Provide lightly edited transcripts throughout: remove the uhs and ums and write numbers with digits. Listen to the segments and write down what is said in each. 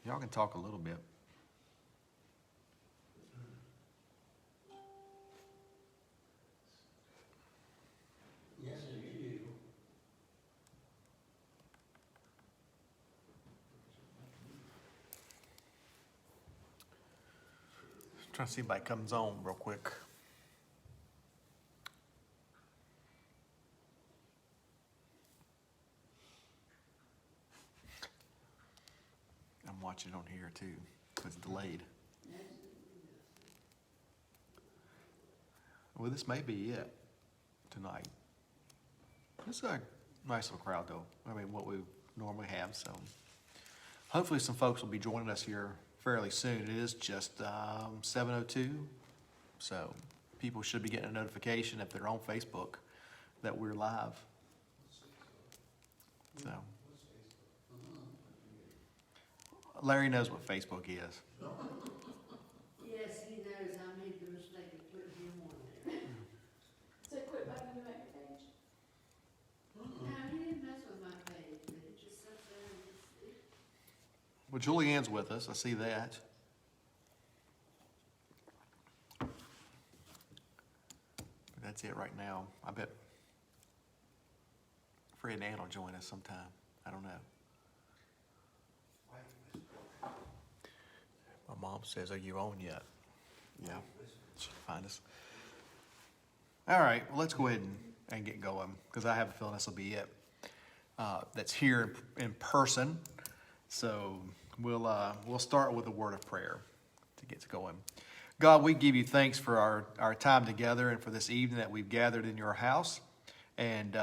Y'all can talk a little bit. Yes, as usual. Trying to see if anybody comes on real quick. I'm watching it on here too. It's delayed. Well, this may be it tonight. It's a nice little crowd, though. I mean, what we normally have. So, hopefully, some folks will be joining us here fairly soon. It is just 7:02, so people should be getting a notification if they're on Facebook that we're live. So, Larry knows what Facebook is. Yes, he knows I made the mistake of putting him on there. So quit bugging you about your page? No, he didn't mess with my page, but it just sits there and Well, Julianne's with us. I see that. But that's it right now. I bet Fred and Ann will join us sometime. I don't know. My mom says, "Are you on yet?" Yeah. She'll find us. All right. Well, let's go ahead and get going because I have a feeling this will be it. That's here in person. So we'll start with a word of prayer to get going. God, we give you thanks for our time together and for this evening that we've gathered in your house. And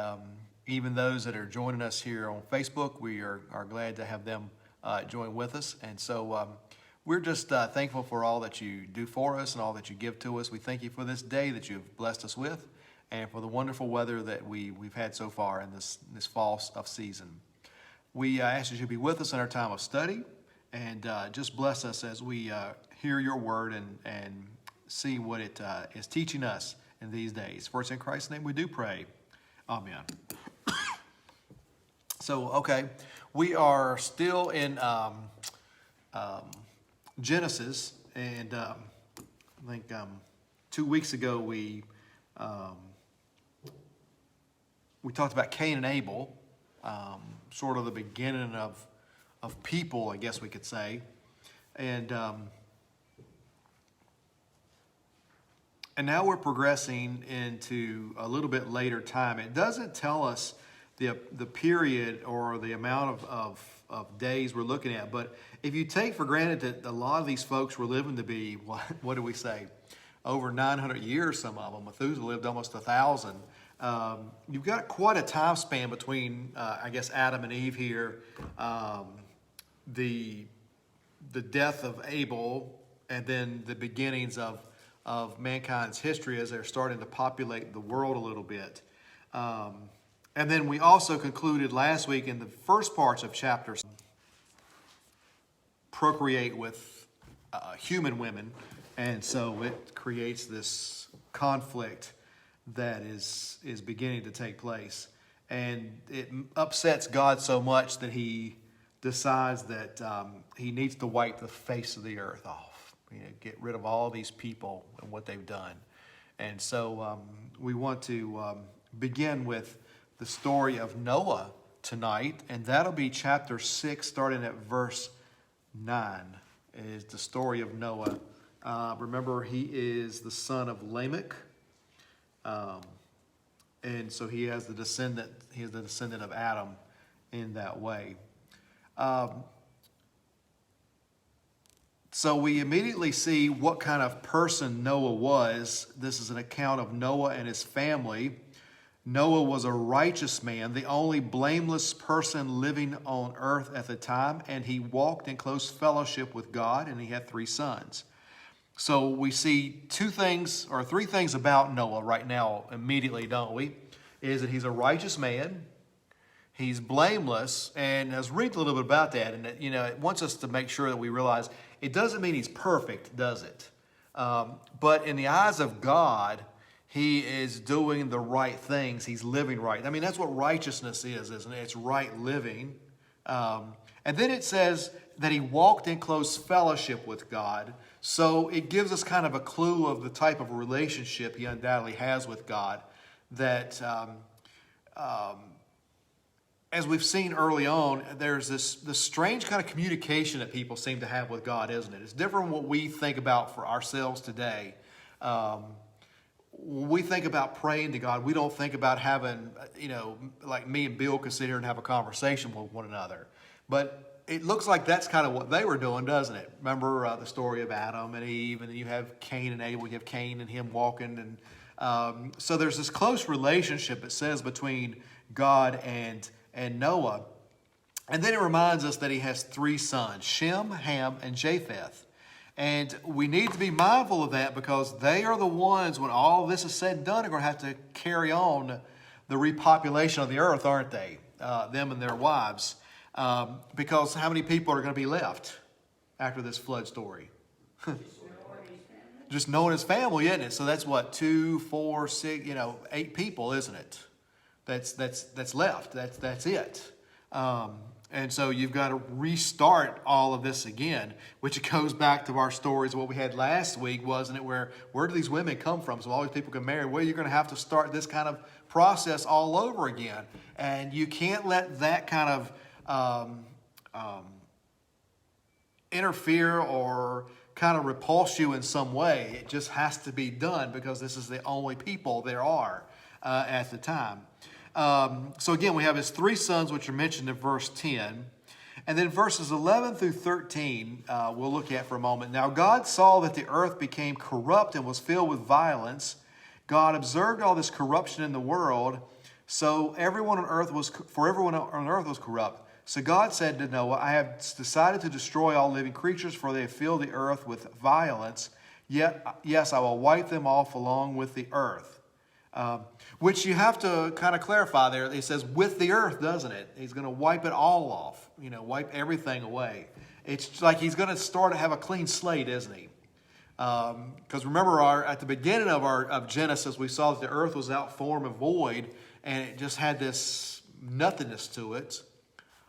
even those that are joining us here on Facebook, we are glad to have them join with us. And so we're just thankful for all that you do for us and all that you give to us. We thank you for this day that you've blessed us with and for the wonderful weather that we've had so far in this fall of season. We ask that you be with us in our time of study and just bless us as we hear your word and see what it is teaching us in these days. For it's in Christ's name we do pray. Amen. So, okay, we are still in Genesis, and I think 2 weeks ago we talked about Cain and Abel, sort of the beginning of people, I guess we could say, and now we're progressing into a little bit later time. It doesn't tell us the period or the amount of days we're looking at, but if you take for granted that a lot of these folks were living to be, what do we say, over 900 years, some of them. Methuselah lived almost 1,000. You've got quite a time span between, I guess, Adam and Eve here, the death of Abel, and then the beginnings of mankind's history as they're starting to populate the world a little bit. And then we also concluded last week in the first parts of chapters, procreate with human women, and so it creates this conflict that is beginning to take place. And it upsets God so much that he decides that he needs to wipe the face of the earth off, get rid of all these people and what they've done. And so we want to begin with the story of Noah tonight, and that'll be chapter 6, starting at verse 9, is the story of Noah. Remember, he is the son of Lamech, and so he is the descendant of Adam in that way. So we immediately see what kind of person Noah was. This is an account of Noah and his family. Noah was a righteous man, the only blameless person living on earth at the time, and he walked in close fellowship with God, and he had 3 sons. So we see 2 things or 3 things about Noah right now immediately, don't we? Is that he's a righteous man, he's blameless, and let's read a little bit about that. And it wants us to make sure that we realize it doesn't mean he's perfect, does it? But in the eyes of God, he is doing the right things. He's living right. I mean, that's what righteousness is, isn't it? It's right living. And then it says that he walked in close fellowship with God. So it gives us kind of a clue of the type of relationship he undoubtedly has with God. That, as we've seen early on, there's this strange kind of communication that people seem to have with God, isn't it? It's different from what we think about for ourselves today. When we think about praying to God, we don't think about having, like me and Bill could sit here and have a conversation with one another. But it looks like that's kind of what they were doing, doesn't it? Remember the story of Adam and Eve, and then you have Cain and Abel, you have Cain and him walking. And so there's this close relationship, it says, between God and Noah. And then it reminds us that he has 3 sons, Shem, Ham, and Japheth. And we need to be mindful of that because they are the ones, when all this is said and done, are going to have to carry on the repopulation of the earth, aren't they? Them and their wives. Because how many people are going to be left after this flood story? Just Noah's family, isn't it? So that's what, 2, 4, 6, 8 people, isn't it? That's left. That's it. And so you've got to restart all of this again, which goes back to our stories, what we had last week, wasn't it? Where do these women come from? So all these people can marry. Well, you're going to have to start this kind of process all over again. And you can't let that kind of interfere or kind of repulse you in some way. It just has to be done because this is the only people there are at the time. So again, we have his 3 sons, which are mentioned in verse 10. And then verses 11 through 13, we'll look at for a moment. Now God saw that the earth became corrupt and was filled with violence. God observed all this corruption in the world, so everyone on earth was corrupt. So God said to Noah, I have decided to destroy all living creatures, for they have filled the earth with violence. Yet, yes, I will wipe them off along with the earth. Which you have to kind of clarify there. He says with the earth, doesn't it? He's going to wipe it all off, wipe everything away. It's like he's going to start to have a clean slate, isn't he? Because remember, at the beginning of Genesis, we saw that the earth was without form and void, and it just had this nothingness to it.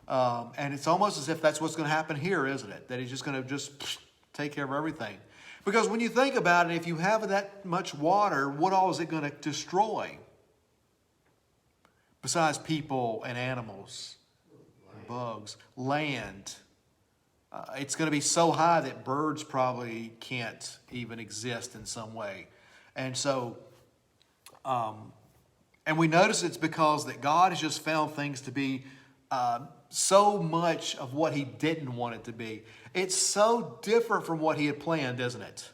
And it's almost as if that's what's going to happen here, isn't it? That he's just going to take care of everything. Because when you think about it, if you have that much water, what all is it going to destroy? Besides people and animals, bugs, land. It's going to be so high that birds probably can't even exist in some way. And so, and we notice it's because that God has just found things to be so much of what he didn't want it to be. It's so different from what he had planned, isn't it?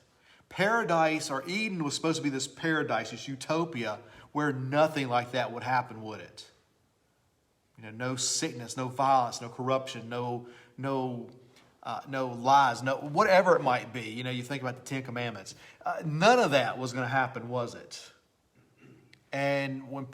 Paradise, or Eden, was supposed to be this paradise, this utopia, where nothing like that would happen, would it? No sickness, no violence, no corruption, no lies, no whatever it might be. You think about the 10 Commandments. None of that was going to happen, was it? And when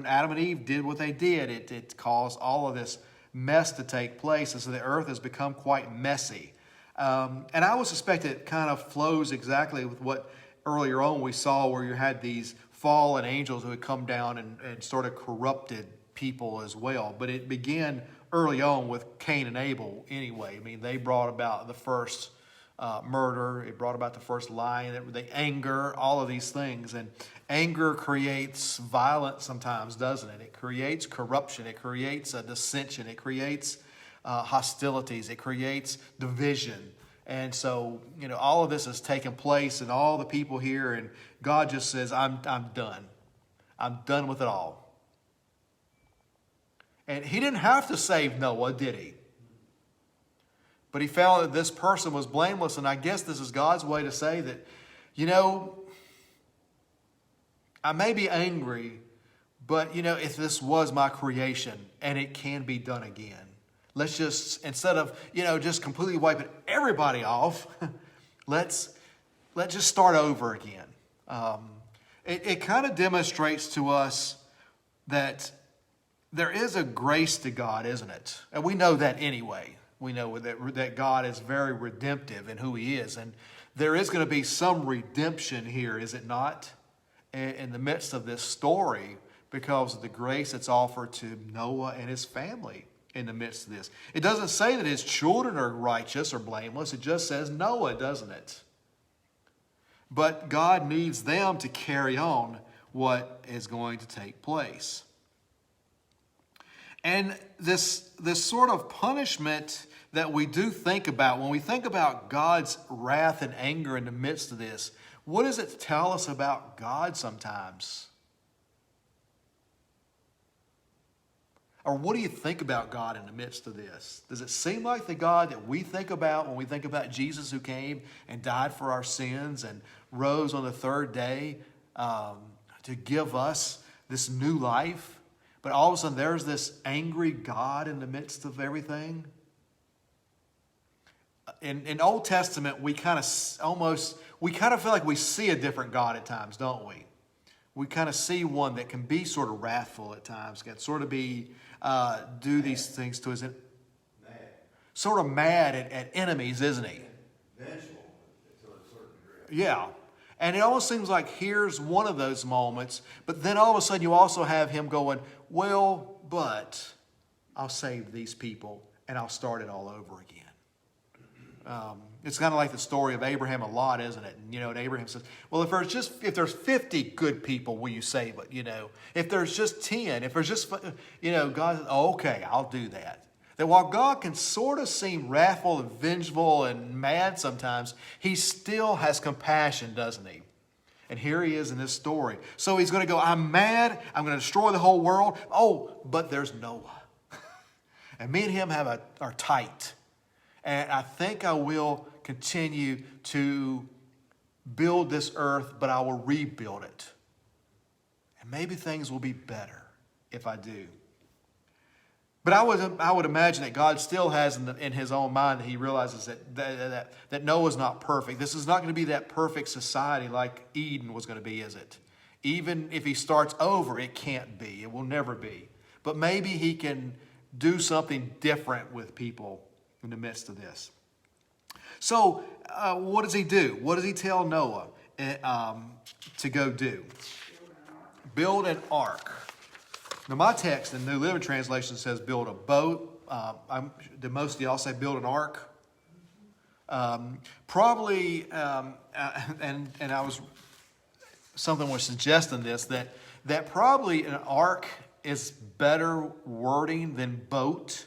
Adam and Eve did what they did, it caused all of this mess to take place. And so the earth has become quite messy. And I would suspect it kind of flows exactly with what earlier on we saw, where you had these fallen angels who had come down and sort of corrupted people as well. But it began early on with Cain and Abel anyway. I mean, they brought about the first murder. It brought about the first lying, the anger, all of these things. And anger creates violence sometimes, doesn't it? It creates corruption. It creates a dissension. It creates hostilities. It creates division. And so, all of this has taken place, and all the people here, and God just says, I'm done. I'm done with it all. And he didn't have to save Noah, did he? But he found that this person was blameless, and I guess this is God's way to say that, I may be angry, but, if this was my creation and it can be done again, let's just, instead of, just completely wiping everybody off, let's just start over again. It kind of demonstrates to us that there is a grace to God, isn't it? And we know that anyway. We know that God is very redemptive in who he is. And there is going to be some redemption here, is it not? In the midst of this story, because of the grace that's offered to Noah and his family. in the midst of this. It doesn't say that his children are righteous or blameless. It just says Noah, doesn't it? But God needs them to carry on what is going to take place. And this sort of punishment that we do think about, when we think about God's wrath and anger in the midst of this, what does it tell us about God sometimes? Or what do you think about God in the midst of this? Does it seem like the God that we think about when we think about Jesus who came and died for our sins and rose on the third day to give us this new life? But all of a sudden there's this angry God in the midst of everything? In Old Testament, we kind of feel like we see a different God at times, don't we? We kind of see one that can be sort of wrathful at times, can sort of be do these things to us, Mad. sort of mad at enemies, isn't he? Vengeful to a certain degree. Yeah. And it almost seems like here's one of those moments, but then all of a sudden you also have him going, well, but I'll save these people and I'll start it all over again. It's kind of like the story of Abraham and Lot, isn't it? And, and Abraham says, well, if there's 50 good people, will you save it? If there's just 10, if there's just, God says, oh, okay, I'll do that. That while God can sort of seem wrathful and vengeful and mad sometimes, he still has compassion, doesn't he? And here he is in this story. So he's going to go, I'm mad, I'm going to destroy the whole world. Oh, but there's Noah. And me and him are tight. And I think I will continue to build this earth, but I will rebuild it. And maybe things will be better if I do. But I would imagine that God still has in his own mind that he realizes that Noah's not perfect. This is not going to be that perfect society like Eden was going to be, is it? Even if he starts over, it can't be. It will never be. But maybe he can do something different with people in the midst of this. So what does he do? What does he tell Noah to go do? Build an ark. Now my text in the New Living Translation says build a boat. The most of y'all say build an ark. Probably, and something was suggesting this, that probably an ark is better wording than boat.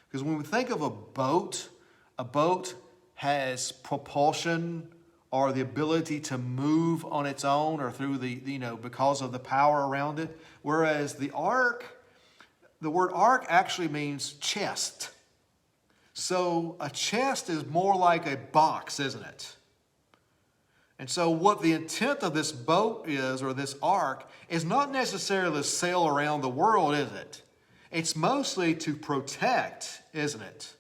Because when we think of a boat has propulsion or the ability to move on its own or through because of the power around it. Whereas the word ark actually means chest. So a chest is more like a box, isn't it? And so what the intent of this boat is, or this ark, is not necessarily to sail around the world, is it? It's mostly to protect, isn't it?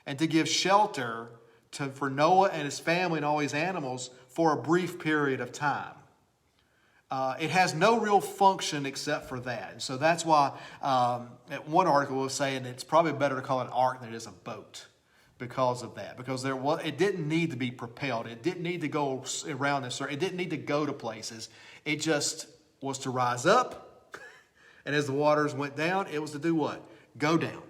And to give shelter for Noah and his family and all his animals for a brief period of time. It has no real function except for that. And so that's why one article was saying it's probably better to call it an ark than it is a boat because of that. Because it didn't need to be propelled. It didn't need to go around this. It didn't need to go to places. It just was to rise up. And as the waters went down, it was to do what? Go down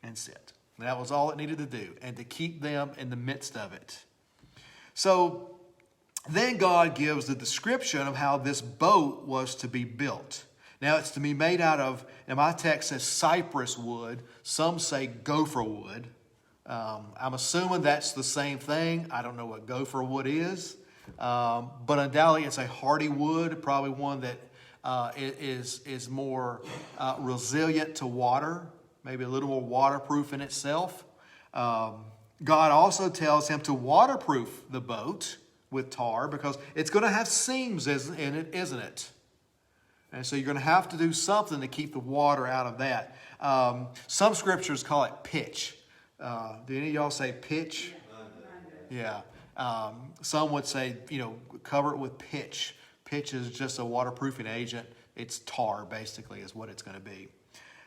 and sit. And that was all it needed to do. And to keep them in the midst of it. So then God gives the description of how this boat was to be built. Now it's to be made out of, and my text says cypress wood. Some say gopher wood. I'm assuming that's the same thing. I don't know what gopher wood is. But undoubtedly it's a hardy wood, probably one that is more resilient to water, maybe a little more waterproof in itself. God also tells him to waterproof the boat with tar because it's going to have seams in it, isn't it? And so you're going to have to do something to keep the water out of that. Some scriptures call it pitch. Do any of y'all say pitch? Yeah. Some would say, cover it with pitch. Pitch is just a waterproofing agent. It's tar, basically, is what it's going to be.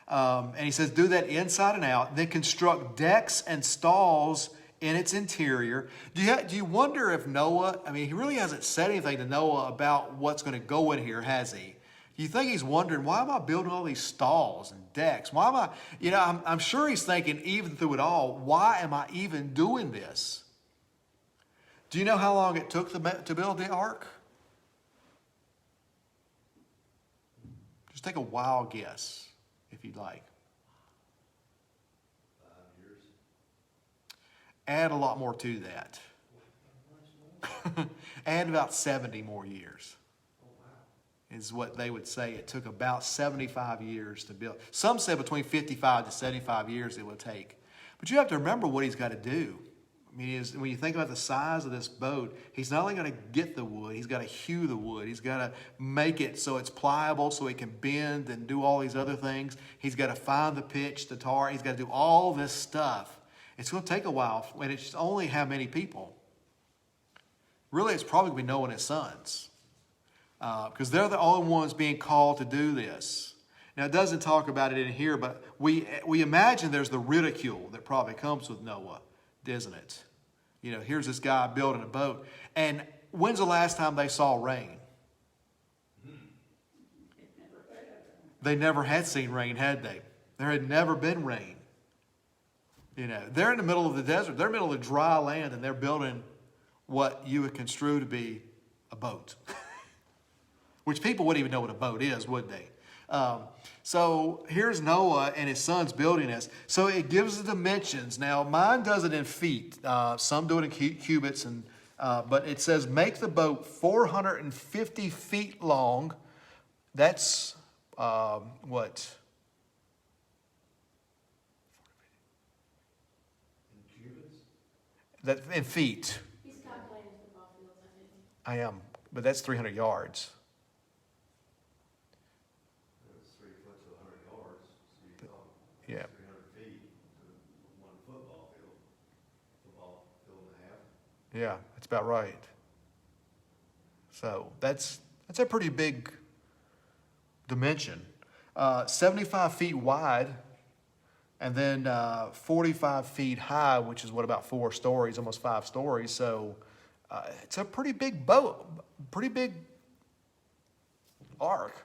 And he says, do that inside and out. Then construct decks and stalls in its interior. Do you wonder if Noah, he really hasn't said anything to Noah about what's going to go in here, has he? You think he's wondering, why am I building all these stalls and decks? Why am I, I'm sure he's thinking, even through it all, why am I even doing this? Do you know how long it took to build the ark? Just take a wild guess, if you'd like. 5 years. Add a lot more to that. Add about 70 more years. Is what they would say. It took about 75 years to build. Some said between 55 to 75 years it would take. But you have to remember what he's got to do. I mean, when you think about the size of this boat, he's not only got to get the wood, he's got to hew the wood. He's got to make it so it's pliable, so it can bend and do all these other things. He's got to find the pitch, the tar. He's got to do all this stuff. It's going to take a while, and it's only how many people? Really, it's probably going to be Noah and his sons. Because they're the only ones being called to do this. Now, it doesn't talk about it in here, but we imagine there's the ridicule that probably comes with Noah, doesn't it? Here's this guy building a boat. And when's the last time they saw rain? They never had seen rain, had they? There had never been rain. They're in the middle of the desert. They're in the middle of dry land, and they're building what you would construe to be a boat. Which people wouldn't even know what a boat is, would they? So here's Noah and his sons building this. So it gives the dimensions. Now, mine does it in feet. Some do it in cubits. But it says, make the boat 450 feet long. That's what? In cubits? That, in feet. He's calculating football fields, I think. I am. But that's 300 yards. It's 3 foot to 100 yards, so you talk Yeah. 300 feet to one football field and a half. Yeah, that's about right. So that's a pretty big dimension. 75 feet wide, and then 45 feet high, which is about 4 stories, almost 5 stories. So it's a pretty big boat, pretty big ark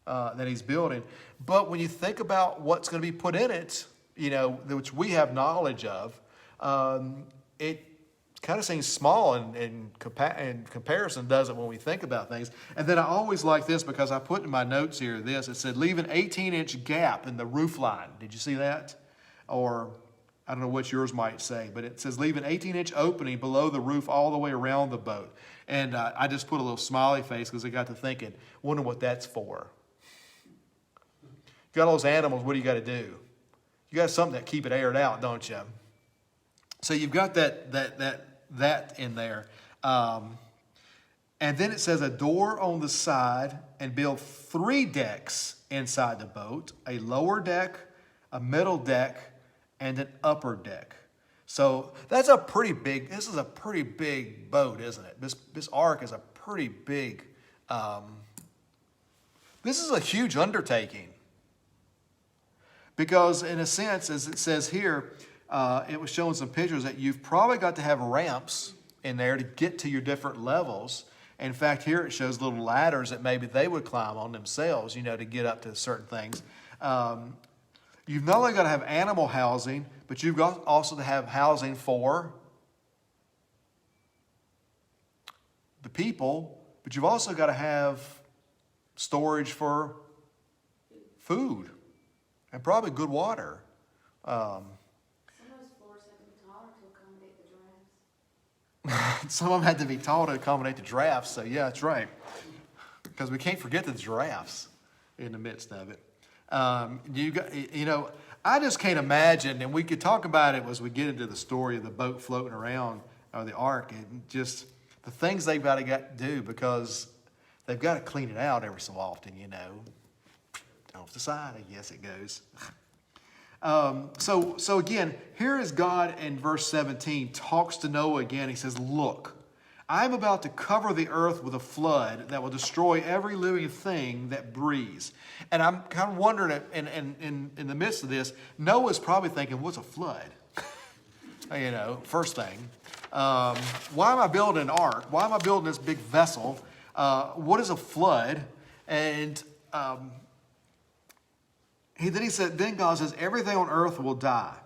that he's building. But when you think about what's going to be put in it, which we have knowledge of, it kind of seems small in comparison, doesn't it, when we think about things. And then I always like this because I put in my notes here this. It said, leave an 18-inch gap in the roof line. Did you see that? Or I don't know what yours might say, but it says leave an 18-inch opening below the roof all the way around the boat. And I just put a little smiley face because I got to thinking, wonder what that's for. You got all those animals, what do you got to do? You got something that keep it aired out, don't you? So you've got that in there. And then it says a door on the side and build 3 decks inside the boat, a lower deck, a middle deck, and an upper deck. So this is a pretty big boat, isn't it? This ark is a pretty big, this is a huge undertaking. Because in a sense, as it says here, it was showing some pictures that you've probably got to have ramps in there to get to your different levels. In fact, here it shows little ladders that maybe they would climb on themselves, to get up to certain things. You've not only got to have animal housing, but you've got also to have housing for the people, but you've also got to have storage for food and probably good water. Some of those floors have to be taller to accommodate the giraffes. Some of them had to be tall to accommodate the giraffes, so yeah, that's right. Because we can't forget the giraffes in the midst of it. I just can't imagine, and we could talk about it as we get into the story of the boat floating around, or the ark, and just the things they've got to do, because they've got to clean it out every so often, Off the side, I guess it goes. So again, here is God in verse 17, talks to Noah again. He says, look, I'm about to cover the earth with a flood that will destroy every living thing that breathes. And I'm kind of wondering, in the midst of this, Noah's probably thinking, what's a flood? First thing. Why am I building an ark? Why am I building this big vessel? What is a flood? And then God says, everything on earth will die.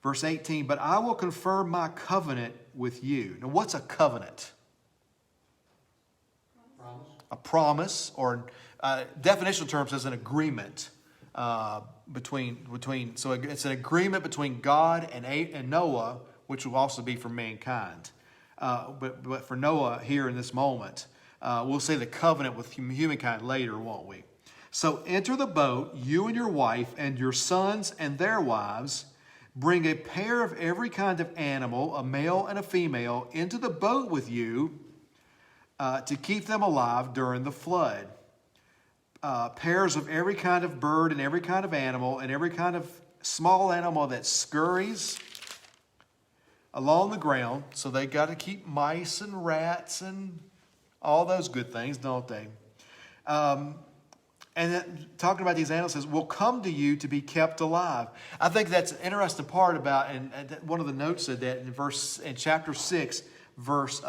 Verse 18, but I will confirm my covenant with you. Now, what's a covenant? Promise? A promise, or definitional terms as an agreement between. So it's an agreement between God and Noah, which will also be for mankind. But for Noah here in this moment, we'll say the covenant with humankind later, won't we? So enter the boat, you and your wife and your sons and their wives. Bring a pair of every kind of animal, a male and a female, into the boat with you to keep them alive during the flood. Pairs of every kind of bird and every kind of animal and every kind of small animal that scurries along the ground. So they got to keep mice and rats and all those good things, don't they? And then talking about these animals says, will come to you to be kept alive. I think that's an interesting part about, and one of the notes said that in chapter 6, verse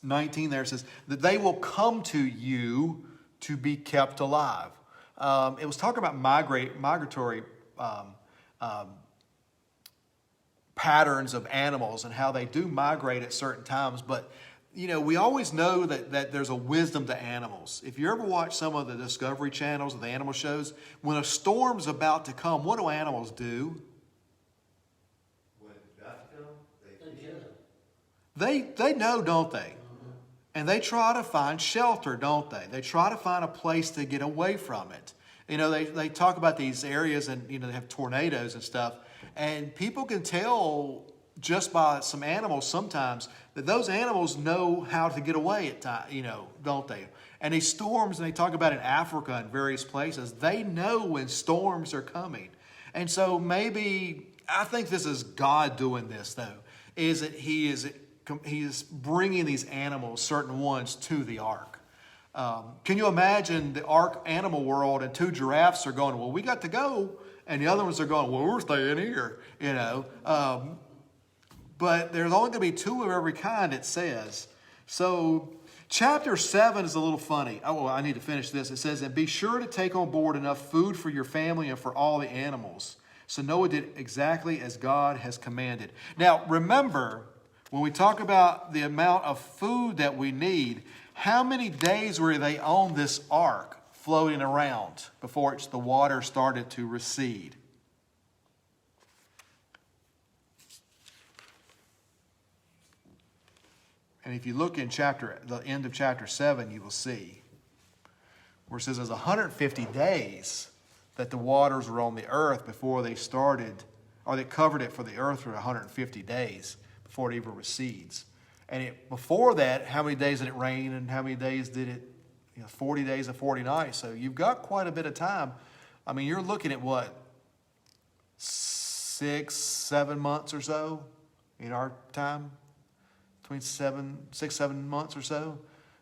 19 there, it says that they will come to you to be kept alive. It was talking about migratory patterns of animals and how they do migrate at certain times, but you know, we always know that there's a wisdom to animals. If you ever watch some of the Discovery channels or the animal shows, when a storm's about to come, what do animals do? When it's about to come, they get it. They know, don't they? And they try to find shelter, don't they? They try to find a place to get away from it. You know, they talk about these areas and, you know, they have tornadoes and stuff. And people can tell just by some animals sometimes that those animals know how to get away at times, you know, don't they? And these storms, and they talk about in Africa and various places, they know when storms are coming. And so maybe, I think this is God doing this though, is that He is bringing these animals, certain ones, to the ark. Can you imagine the ark animal world and 2 giraffes are going, well, we got to go. And the other ones are going, well, we're staying here, you know. But there's only going to be 2 of every kind, it says. So chapter 7 is a little funny. Oh, I need to finish this. It says, and be sure to take on board enough food for your family and for all the animals. So Noah did exactly as God has commanded. Now, remember, when we talk about the amount of food that we need, how many days were they on this ark floating around before the water started to recede? And if you look in the end of chapter 7, you will see where it says there's 150 days that the waters were on the earth before they started, or they covered it for the earth for 150 days before it even recedes. And before that, how many days did it rain and how many days did it, 40 days and 40 nights. So you've got quite a bit of time. I mean, you're looking at what, 6-7 months or so in our time? Between 6-7 months or so,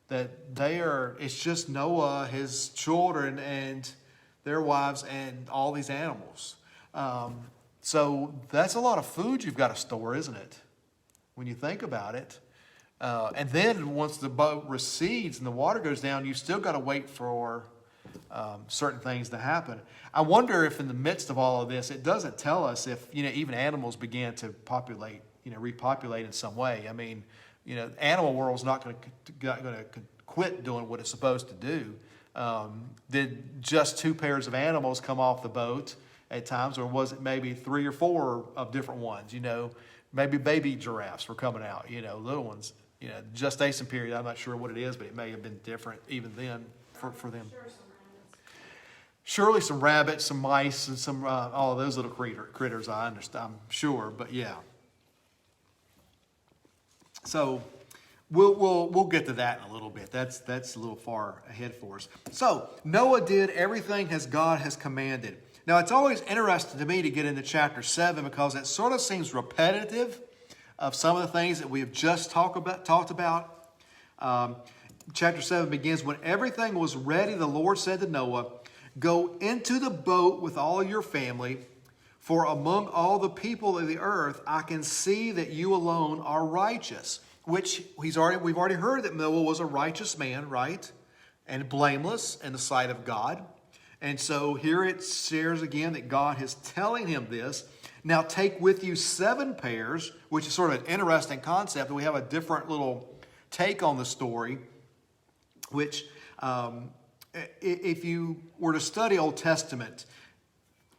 that it's just Noah, his children, and their wives, and all these animals. So that's a lot of food you've got to store, isn't it? When you think about it. And then once the boat recedes and the water goes down, you've still got to wait for certain things to happen. I wonder if in the midst of all of this, it doesn't tell us if, even animals began to populate, repopulate in some way. I mean, animal world's not going to quit doing what it's supposed to do. Did just 2 pairs of animals come off the boat at times, or was it maybe 3 or 4 of different ones? Maybe baby giraffes were coming out, little ones. Gestation period, I'm not sure what it is, but it may have been different even then for them. Surely some rabbits, some mice, and some all of those little critters. I understand, I'm sure, but yeah. So we'll get to that in a little bit. That's a little far ahead for us. So Noah did everything as God has commanded. Now it's always interesting to me to get into chapter 7 because it sort of seems repetitive of some of the things that we have just talked about. Chapter 7 begins, when everything was ready, the Lord said to Noah, go into the boat with all your family, for among all the people of the earth, I can see that you alone are righteous. Which we've already heard that Noah was a righteous man, right? and blameless in the sight of God. And so here it shares again that God is telling him this. Now take with you 7 pairs, which is sort of an interesting concept. We have a different little take on the story, which if you were to study Old Testament,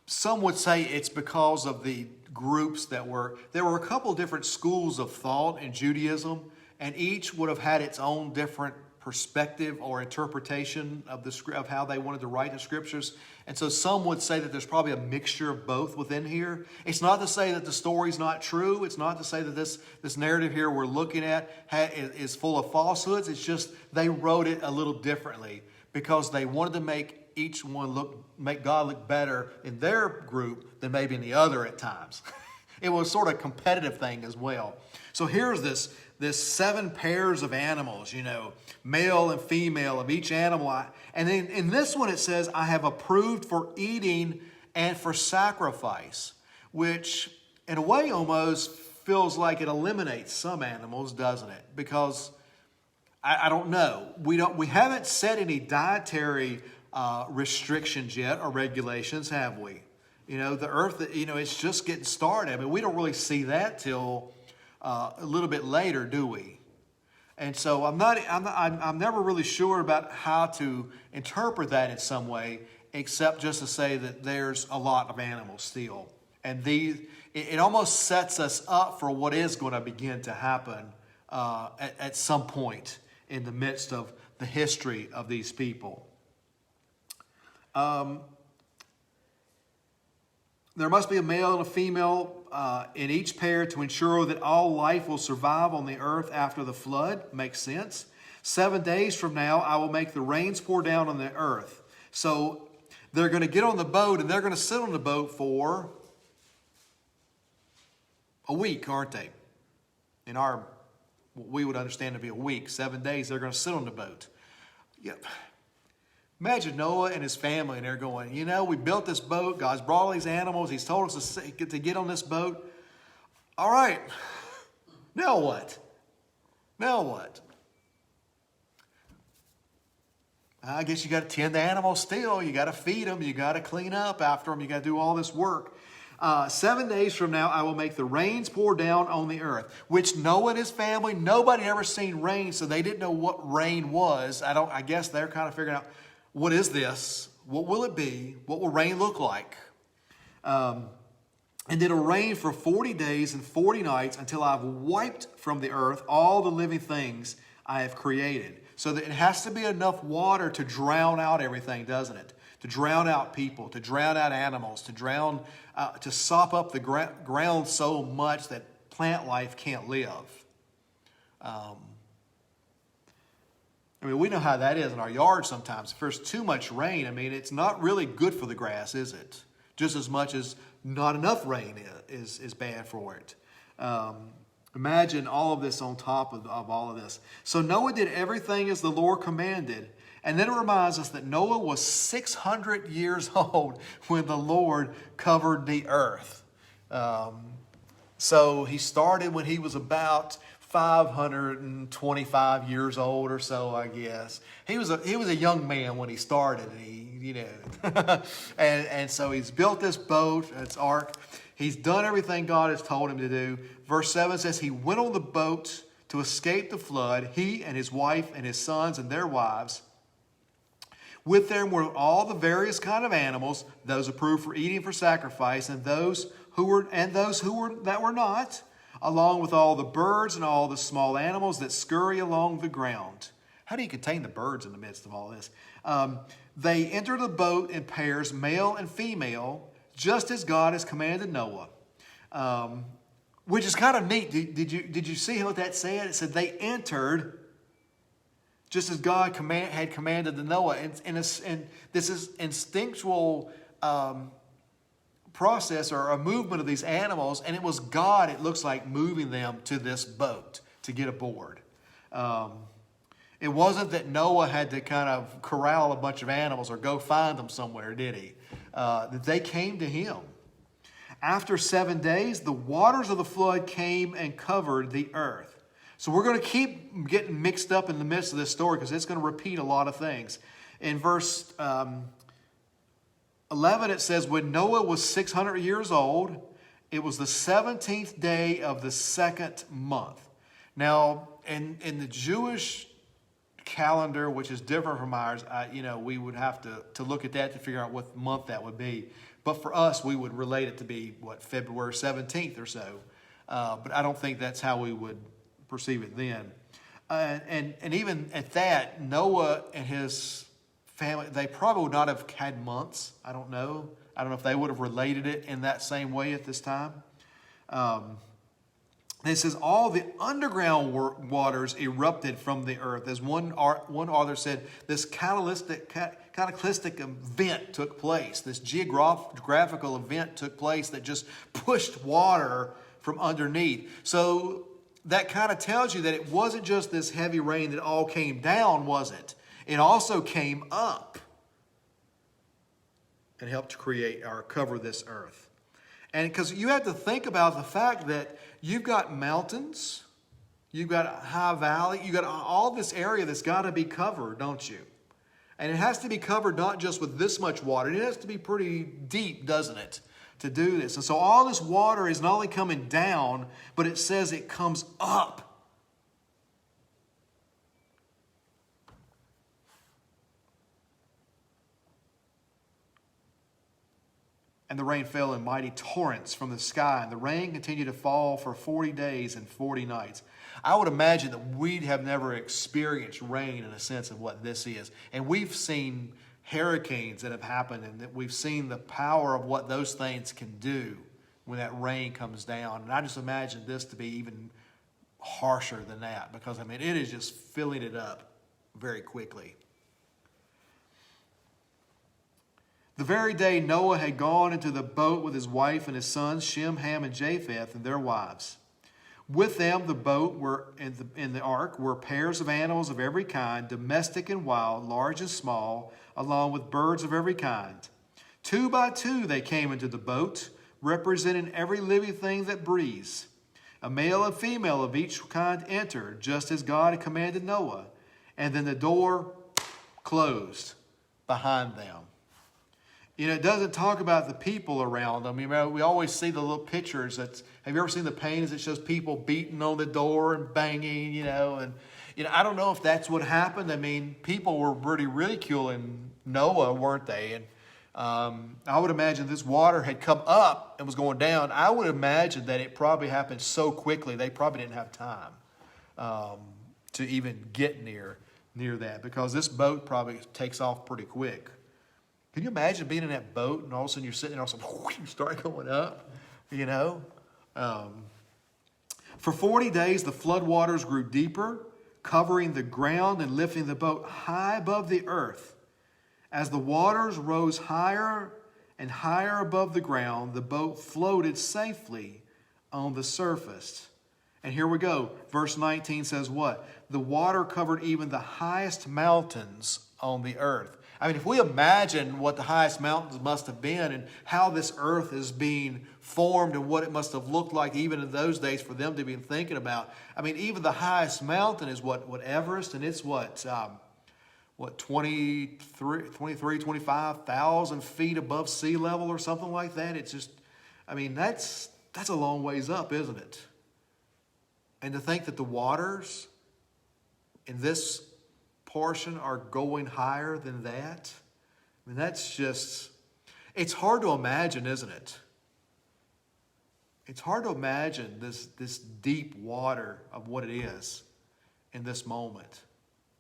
some would say it's because of the groups there were a couple different schools of thought in Judaism, and each would have had its own different perspective or interpretation of how they wanted to write the scriptures. And so some would say that there's probably a mixture of both within here. It's not to say that the story's not true. It's not to say that this narrative here we're looking at is full of falsehoods. It's just they wrote it a little differently because they wanted to make each one make God look better in their group than maybe in the other at times. It was sort of a competitive thing as well. So here's this 7 pairs of animals, male and female of each animal. And then in this one it says, I have approved for eating and for sacrifice, which in a way almost feels like it eliminates some animals, doesn't it? Because I don't know. We haven't set any dietary restrictions yet or regulations, have we? The earth, it's just getting started. I mean, we don't really see that till a little bit later, do we? And so I'm never really sure about how to interpret that in some way, except just to say that there's a lot of animals still. And it almost sets us up for what is going to begin to happen at some point in the midst of the history of these people. There must be a male and a female in each pair to ensure that all life will survive on the earth after the flood. Makes sense. 7 days from now, I will make the rains pour down on the earth. So they're going to get on the boat and they're going to sit on the boat for a week, aren't they? In what we would understand to be a week. 7 days, they're going to sit on the boat. Yep. Imagine Noah and his family, and they're going, we built this boat. God's brought all these animals. He's told us to get on this boat. All right. Now what? Now what? I guess you got to tend the animals still. You got to feed them. You got to clean up after them. You got to do all this work. 7 days from now, I will make the rains pour down on the earth, which Noah and his family, nobody ever seen rain, so they didn't know what rain was. I guess they're kind of figuring out, what is this? What will it be? What will rain look like? And it'll rain for 40 days and 40 nights until I've wiped from the earth all the living things I have created. So that it has to be enough water to drown out everything, doesn't it? To drown out people, to drown out animals, to sop up the ground so much that plant life can't live. We know how that is in our yard sometimes. If there's too much rain, it's not really good for the grass, is it? Just as much as not enough rain is bad for it. Imagine all of this on top of all of this. So Noah did everything as the Lord commanded. And then it reminds us that Noah was 600 years old when the Lord covered the earth. So he started when he was about 525 years old or so, I guess. He was a young man when he started. And so he's built this boat, this ark. He's done everything God has told him to do. Verse 7 says he went on the boat to escape the flood, he and his wife and his sons and their wives. With them were all the various kind of animals, those approved for eating for sacrifice, and those who were that were not, along with all the birds and all the small animals that scurry along the ground. How do you contain the birds in the midst of all this? They entered the boat in pairs, male and female, just as God has commanded Noah. Which is kind of neat. Did you see what that said? It said they entered just as God had commanded the Noah. And this is instinctual process or a movement of these animals, and it was God, it looks like, moving them to this boat to get aboard. It wasn't that Noah had to kind of corral a bunch of animals or go find them somewhere, did he? They came to him. After 7 days, the waters of the flood came and covered the earth. So we're going to keep getting mixed up in the midst of this story because it's going to repeat a lot of things. In verse 11, it says, when Noah was 600 years old, it was the 17th day of the second month. Now, in the Jewish calendar, which is different from ours, we would have to look at that to figure out what month that would be. But for us, we would relate it to be, February 17th or so. But I don't think that's how we would perceive it then. And even at that, Noah and his family, they probably would not have had months. I don't know. I don't know if they would have related it in that same way at this time. It says all the underground waters erupted from the earth. As one author said, this cataclysmic event took place. This geographical event took place that just pushed water from underneath. So that kind of tells you that it wasn't just this heavy rain that all came down, was it? It also came up and helped to create or cover this earth. And because you have to think about the fact that you've got mountains, you've got a high valley, you've got all this area that's got to be covered, don't you? And it has to be covered not just with this much water. It has to be pretty deep, doesn't it, to do this? And so all this water is not only coming down, but it says it comes up. And the rain fell in mighty torrents from the sky, and the rain continued to fall for 40 days and 40 nights. I would imagine that we'd have never experienced rain in a sense of what this is. And we've seen hurricanes that have happened, and that we've seen the power of what those things can do when that rain comes down. And I just imagine this to be even harsher than that, because, it is just filling it up very quickly. The very day Noah had gone into the boat with his wife and his sons, Shem, Ham, and Japheth, and their wives. With them, the boat in the ark were pairs of animals of every kind, domestic and wild, large and small, along with birds of every kind. 2 by 2 they came into the boat, representing every living thing that breathes. A male and female of each kind entered, just as God had commanded Noah. And then the door closed behind them. It doesn't talk about the people around them. We always see the little pictures. Have you ever seen the paintings that shows people beating on the door and banging, And I don't know if that's what happened. People were pretty ridiculing Noah, weren't they? And I would imagine this water had come up and was going down. I would imagine that it probably happened so quickly they probably didn't have time to even get near that, because this boat probably takes off pretty quick. Can you imagine being in that boat and all of a sudden you're sitting there and all of a sudden you start going up, For 40 days the flood waters grew deeper, covering the ground and lifting the boat high above the earth. As the waters rose higher and higher above the ground, the boat floated safely on the surface. And here we go. Verse 19 says what? The water covered even the highest mountains on the earth. If we imagine what the highest mountains must have been and how this earth is being formed and what it must have looked like even in those days for them to be thinking about. Even the highest mountain is what Everest, and it's 25,000 feet above sea level or something like that. It's just, that's a long ways up, isn't it? And to think that the waters in this portion are going higher than that. That's just, it's hard to imagine, isn't it? It's hard to imagine this deep water of what it is in this moment.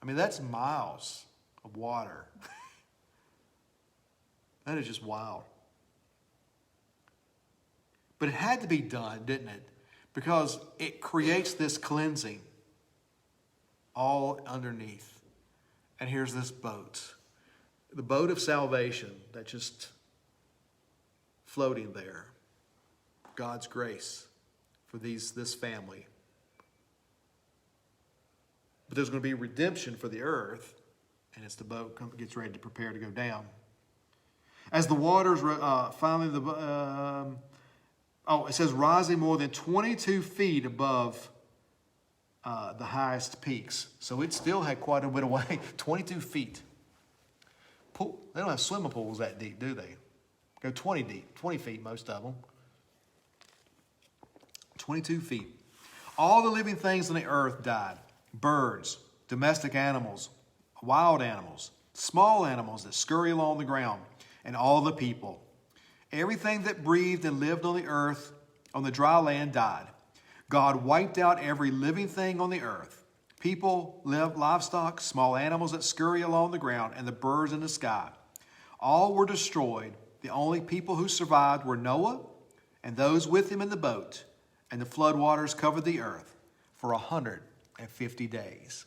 That's miles of water. That is just wild. But it had to be done, didn't it? Because it creates this cleansing all underneath. And here's this boat, the boat of salvation that's just floating there. God's grace for this family. But there's going to be redemption for the earth, and it's the boat gets ready to prepare to go down. As the waters finally, it says rising more than 22 feet above the highest peaks. So it still had quite a bit of way, 22 feet. They don't have swimming pools that deep, do they? Go 20 deep, 20 feet, most of them. 22 feet. All the living things on the earth died. Birds, domestic animals, wild animals, small animals that scurry along the ground, and all the people. Everything that breathed and lived on the earth, on the dry land, died. God wiped out every living thing on the earth. People, livestock, small animals that scurry along the ground, and the birds in the sky. All were destroyed. The only people who survived were Noah and those with him in the boat. And the flood waters covered the earth for 150 days.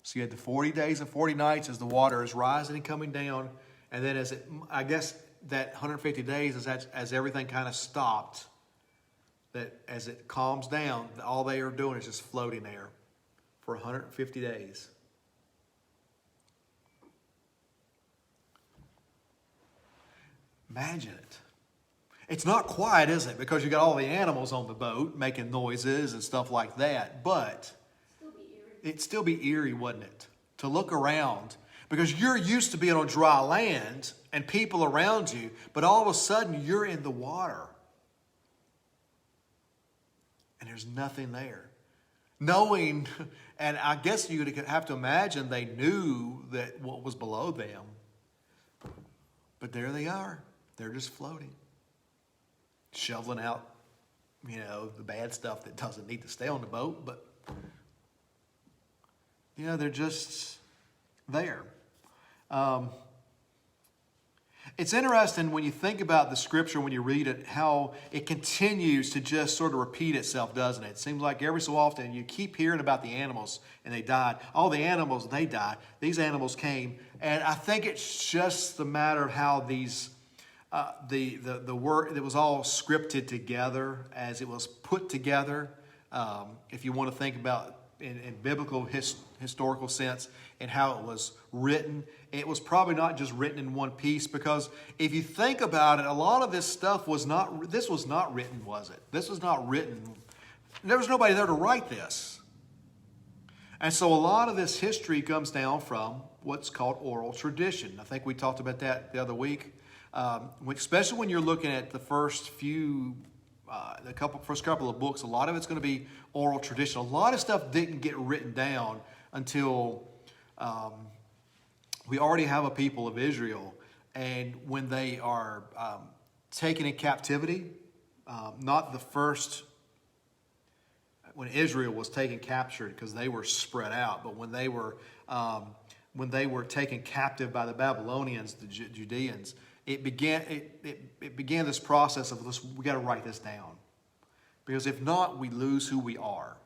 So you had the 40 days and 40 nights as the water is rising and coming down. And then I guess that 150 days is as everything kind of stopped. That as it calms down, all they are doing is just floating there for 150 days. Imagine it. It's not quiet, is it? Because you got all the animals on the boat making noises and stuff like that. But it'd still be eerie, wouldn't it? To look around. Because you're used to being on dry land and people around you. But all of a sudden, you're in the water. And there's nothing there. Knowing, and I guess you would have to imagine they knew that what was below them. But there they are. They're just floating. Shoveling out, the bad stuff that doesn't need to stay on the boat. But, they're just there. It's interesting when you think about the scripture, when you read it, how it continues to just sort of repeat itself, doesn't it? It seems like every so often you keep hearing about the animals and they died. All the animals, they died. These animals came. And I think it's just the matter of how these, the work, it was all scripted together as it was put together. If you want to think about in biblical historical sense and how it was written, it was probably not just written in one piece, because if you think about it, a lot of this stuff was not written, was it? This was not written. There was nobody there to write this. And so a lot of this history comes down from what's called oral tradition. I think we talked about that the other week, especially when you're looking at the first couple of books. A lot of it's going to be oral tradition. A lot of stuff didn't get written down until we already have a people of Israel, and when they are taken in captivity, not the first, when Israel was taken captured, because they were spread out, but when they were taken captive by the Babylonians, the Judeans, it began this process of we got to write this down, because if not, we lose who we are,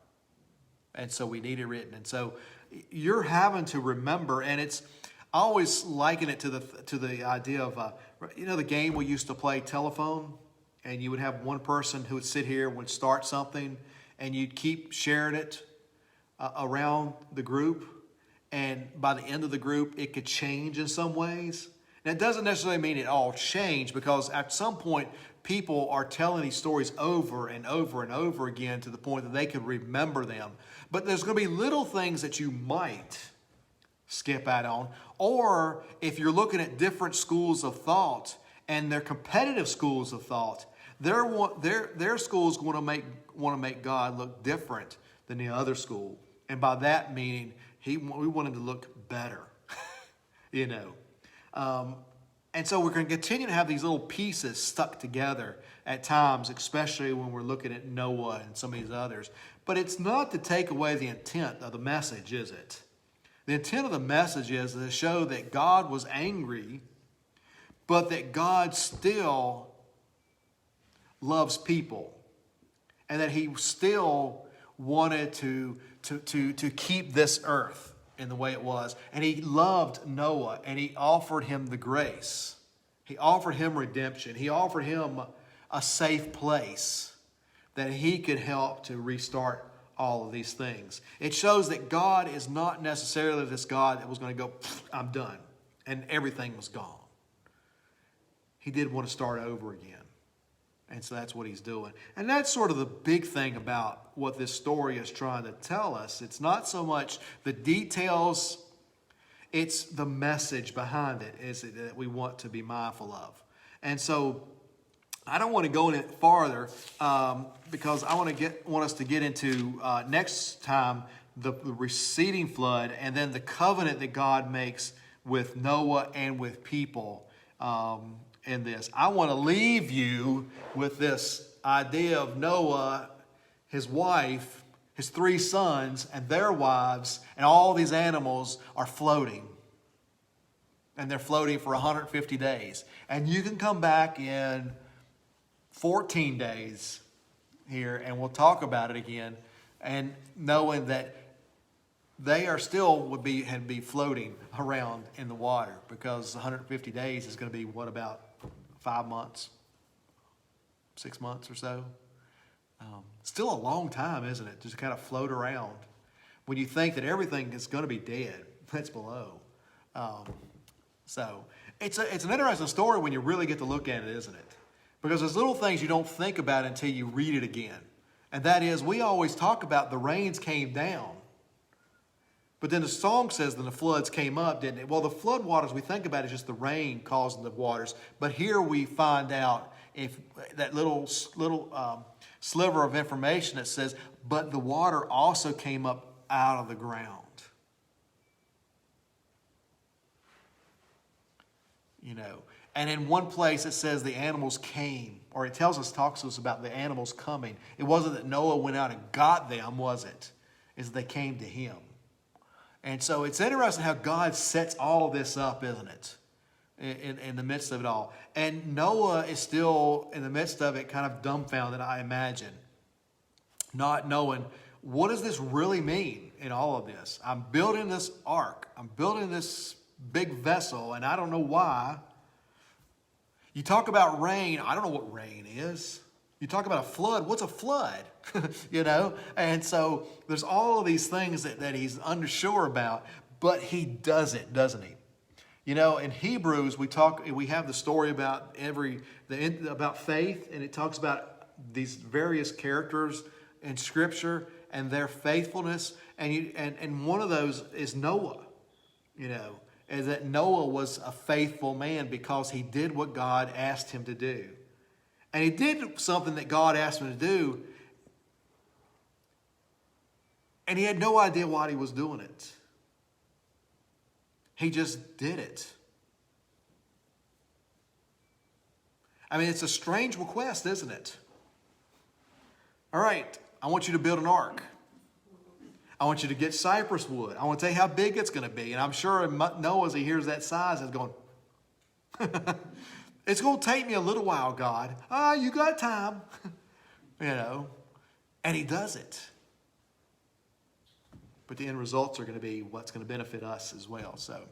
and so we need it written. And so you're having to remember, and I always liken it to the idea of the game we used to play, telephone, and you would have one person who would sit here and would start something, and you'd keep sharing it around the group, and by the end of the group, it could change in some ways. And it doesn't necessarily mean it all changed, because at some point, people are telling these stories over and over and over again to the point that they could remember them. But there's going to be little things that you might skip out on. Or if you're looking at different schools of thought, and they're competitive schools of thought, their schools want to make God look different than the other school. And by that meaning, we want him to look better, And so we're going to continue to have these little pieces stuck together at times, especially when we're looking at Noah and some of these others. But it's not to take away the intent of the message, is it? The intent of the message is to show that God was angry, but that God still loves people, and that he still wanted to keep this earth in the way it was. And he loved Noah, and he offered him the grace. He offered him redemption. He offered him a safe place that he could help to restart all of these things. It shows that God is not necessarily this God that was going to go, I'm done, and everything was gone. He did want to start over again. And so that's what he's doing. And that's sort of the big thing about what this story is trying to tell us. It's not so much the details, it's the message behind it is it that we want to be mindful of. And so I don't want to go in it farther because I want us to get into next time the receding flood and then the covenant that God makes with Noah and with people in this. I want to leave you with this idea of Noah, his wife, his 3 sons, and their wives, and all these animals are floating. And they're floating for 150 days. And you can come back in 14 days here, and we'll talk about it again, and knowing that they are still would be floating around in the water, because 150 days is going to be what, about 5 months, 6 months or so. Still a long time, isn't it? Just kind of float around when you think that everything is going to be dead that's below. So it's an interesting story when you really get to look at it, isn't it? Because there's little things you don't think about until you read it again. And that is, we always talk about the rains came down. But then the song says that the floods came up, didn't it? Well, the flood waters we think about is just the rain causing the waters. But here we find out if that little sliver of information that says, but the water also came up out of the ground. You know, and in one place it says the animals came, or it talks to us about the animals coming. It wasn't that Noah went out and got them, was it? It's that they came to him. And so it's interesting how God sets all this up, isn't it? In the midst of it all. And Noah is still, in the midst of it, kind of dumbfounded, I imagine. Not knowing, what does this really mean in all of this? I'm building this ark. I'm building this big vessel, and I don't know why. You talk about rain. I don't know what rain is. You talk about a flood. What's a flood? You know? And so there's all of these things that he's unsure about, but he does it, doesn't he? You know, in Hebrews, we have the story about about faith, and it talks about these various characters in Scripture and their faithfulness. And one of those is Noah, you know, is that Noah was a faithful man because he did what God asked him to do. And he did something that God asked him to do, and he had no idea why he was doing it. He just did it. I mean, it's a strange request, isn't it? All right, I want you to build an ark. I want you to get cypress wood. I want to tell you how big it's going to be. And I'm sure Noah, as he hears that size, is going, it's going to take me a little while, God. You got time. You know, and he does it. But the end results are going to be what's going to benefit us as well. So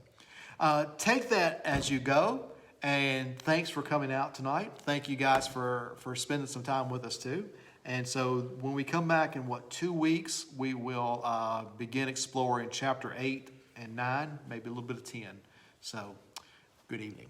take that as you go. And thanks for coming out tonight. Thank you guys for spending some time with us too. And so when we come back in 2 weeks, we will begin exploring chapter 8 and 9, maybe a little bit of 10. So good evening.